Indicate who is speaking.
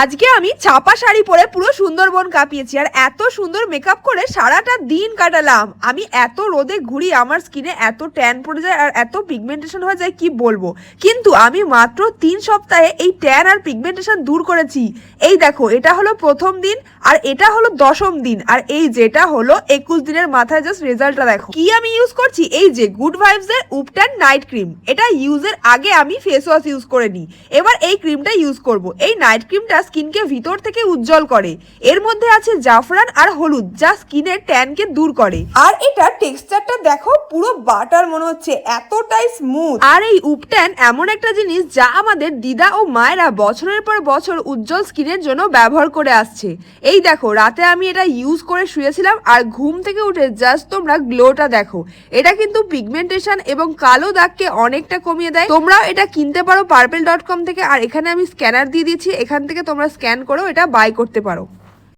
Speaker 1: আজকে আমি ছাপা শাড়ি পরে পুরো সুন্দরবন কাঁপিয়েছি আর এত সুন্দর মেকআপ করে সারাটা দিন কাটালাম। আমি এত রোদে ঘুরি, আমার স্কিনে এত ট্যান পড়ে যায় আর এত পিগমেন্টেশন হয়ে যায় কি বলবো, কিন্তু আমি মাত্র 3 সপ্তাহে এই ট্যান আর পিগমেন্টেশন দূর করেছি। এই দেখো, এটা হলো প্রথম দিন আর এটা হলো 10ম দিন, আর এই যেটা হলো 21 দিনের মাথায় জাস্ট রেজাল্টটা দেখো। কি আমি ইউজ করছি, এই যে গুড ভাইবস এর উপট্যান নাইট ক্রিম। এটা ইউজের আগে আমি ফেস ওয়াশ ইউজ করে নিই, এবার এই ক্রিমটা ইউজ করব। এই নাইট ক্রিমটা স্কিনকে ভিতর থেকে উজ্জ্বল করে। এর মধ্যে আছে জাফরান আর হলুদ, যা স্কিনের ট্যানকে দূর করে। আর এটা টেক্সচারটা দেখো, পুরো বাটার মনে হচ্ছে, এতটাই স্মুথ। আর এই উপট্যান এমন একটা জিনিস যা আমাদের দিদা ও মায়েরা বছরের পর বছর উজ্জ্বল স্কিনের জন্য ব্যবহার করে আসছে। এই দেখো, রাতে আমি এটা ইউজ করে শুয়েছিলাম আর ঘুম থেকে উঠে জাস্ট তোমরা গ্লোটা দেখো। এটা কিন্তু পিগমেন্টেশন এবং কালো দাগকে অনেকটা কমিয়ে দেয়। তোমরাও এটা কিনতে পারো purple.com থেকে, আর এখানে আমি স্ক্যানার দিয়ে দিচ্ছি, এখান থেকে তোমরা স্ক্যান করেও এটা বাই করতে পারো।